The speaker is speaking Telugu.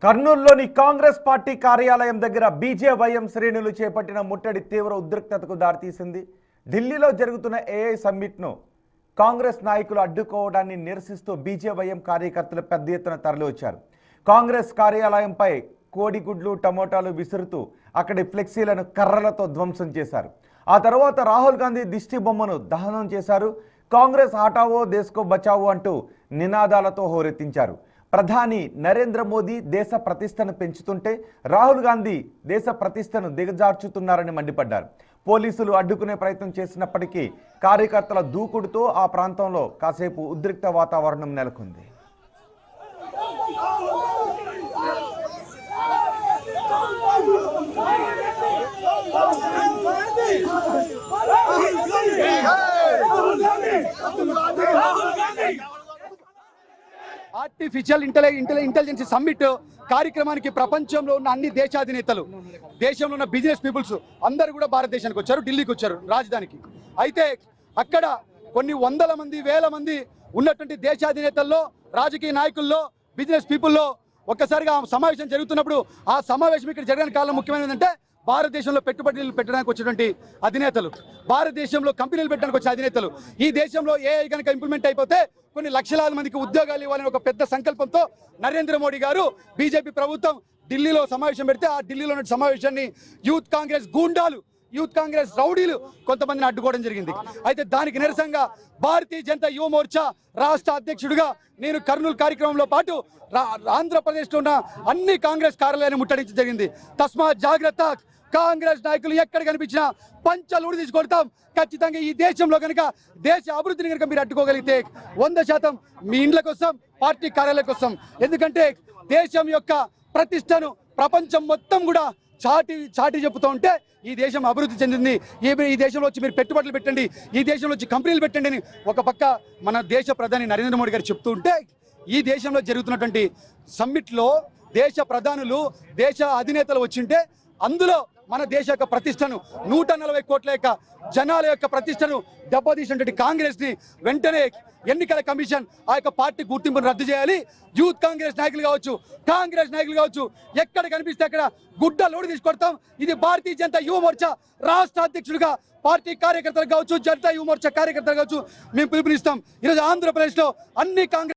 కర్నూలులోని కాంగ్రెస్ పార్టీ కార్యాలయం దగ్గర బీజేవైఎం శ్రేణులు చేపట్టిన ముట్టడి తీవ్ర ఉద్రిక్తతకు దారితీసింది. ఢిల్లీలో జరుగుతున్న ఏఐ సమ్మిట్ను కాంగ్రెస్ నాయకులు అడ్డుకోవడాన్ని నిరసిస్తూ బీజేవైఎం కార్యకర్తలు పెద్ద ఎత్తున తరలివచ్చారు. కాంగ్రెస్ కార్యాలయంపై కోడిగుడ్లు టమోటాలు విసురుతూ అక్కడి ఫ్లెక్సీలను కర్రలతో ధ్వంసం చేశారు. ఆ తర్వాత రాహుల్ గాంధీ దిష్టి బొమ్మను దహనం చేశారు. కాంగ్రెస్ హటావో దేశ్కో బచావో అంటూ నినాదాలతో హోరెత్తించారు. ప్రధాని నరేంద్ర మోదీ దేశ ప్రతిష్టను పెంచుతుంటే రాహుల్ గాంధీ దేశ ప్రతిష్టను దిగజార్చుతున్నారని మండిపడ్డారు. పోలీసులు అడ్డుకునే ప్రయత్నం చేసినప్పటికీ కార్యకర్తల దూకుడుతో ఆ ప్రాంతంలో కాసేపు ఉద్రిక్త వాతావరణం నెలకొంది. ఆర్టిఫిషియల్ ఇంటెలిజెన్స్ సమ్మిట్ కార్యక్రమానికి ప్రపంచంలో ఉన్న అన్ని దేశాధినేతలు, దేశంలో ఉన్న బిజినెస్ పీపుల్స్ అందరూ కూడా భారతదేశానికి వచ్చారు, ఢిల్లీకి వచ్చారు రాజధానికి. అయితే అక్కడ కొన్ని వందల మంది వేల మంది ఉన్నటువంటి దేశాధినేతల్లో, రాజకీయ నాయకుల్లో, బిజినెస్ పీపుల్లో ఒక్కసారిగా సమావేశం జరుగుతున్నప్పుడు ఆ సమావేశం ఇక్కడ జరగడానికి కారణం ముఖ్యమైనది ఏంటంటే భారతదేశంలో పెట్టుబడులు పెట్టడానికి వచ్చినటువంటి అధినేతలు, భారతదేశంలో కంపెనీలు పెట్టడానికి వచ్చిన అధినేతలు. ఈ దేశంలో ఏఐ కనుక ఇంప్లిమెంట్ అయిపోతే కొన్ని లక్షలాది మందికి ఉద్యోగాలు ఇవ్వాలని ఒక పెద్ద సంకల్పంతో నరేంద్ర మోడీ గారు, బీజేపీ ప్రభుత్వం ఢిల్లీలో సమావేశం పెడితే ఆ ఢిల్లీలో ఉన్న సమావేశాన్ని యూత్ కాంగ్రెస్ గూండాలు, యూత్ కాంగ్రెస్ రౌడీలు కొంతమందిని అడ్డుకోవడం జరిగింది. అయితే దానికి నిరసనగా భారతీయ జనతా యువ మోర్చా రాష్ట్ర అధ్యక్షుడిగా నేను కర్నూలు కార్యక్రమంలో పాటు ఆంధ్రప్రదేశ్లో ఉన్న అన్ని కాంగ్రెస్ కార్యాలయాన్ని ముట్టడించడం జరిగింది. తస్మాత్ జాగ్రత్త, కాంగ్రెస్ నాయకులు ఎక్కడ కనిపించినా పంచలూడి తీసుకొడతాం. ఖచ్చితంగా ఈ దేశంలో కనుక దేశ అభివృద్ధిని కనుక మీరు అడ్డుకోగలిగితే 100% మీ ఇండ్లకు వస్తాం, పార్టీ కార్యాలయాలకు వస్తాం. ఎందుకంటే దేశం యొక్క ప్రతిష్టను ప్రపంచం మొత్తం కూడా చాటి చెబుతూ ఉంటే ఈ దేశం అభివృద్ధి చెందింది, ఈ దేశంలో వచ్చి మీరు పెట్టుబడులు పెట్టండి, ఈ దేశంలో వచ్చి కంపెనీలు పెట్టండి అని ఒక పక్క మన దేశ ప్రధాని నరేంద్ర మోడీ గారు చెప్తూ ఉంటే, ఈ దేశంలో జరుగుతున్నటువంటి సమ్మిట్లో దేశ ప్రధానులు, దేశ అధినేతలు వచ్చింటే అందులో మన దేశ యొక్క ప్రతిష్టను, 140 కోట్ల యొక్క జనాల యొక్క ప్రతిష్టను దెబ్బతీసినటువంటి కాంగ్రెస్ ని వెంటనే ఎన్నికల కమిషన్ ఆ యొక్క పార్టీ గుర్తింపును రద్దు చేయాలి. యూత్ కాంగ్రెస్ నాయకులు కావచ్చు, కాంగ్రెస్ నాయకులు కావచ్చు, ఎక్కడ కనిపిస్తే అక్కడ గుడ్డ లోడు తీసుకొడతాం. ఇది భారతీయ జనతా యువ మోర్చా రాష్ట్ర అధ్యక్షుడిగా పార్టీ కార్యకర్తలు కావచ్చు, జనతా యువ మోర్చా కార్యకర్తలు కావచ్చు మేము పిలుపునిస్తాం. ఈరోజు ఆంధ్రప్రదేశ్లో అన్ని కాంగ్రెస్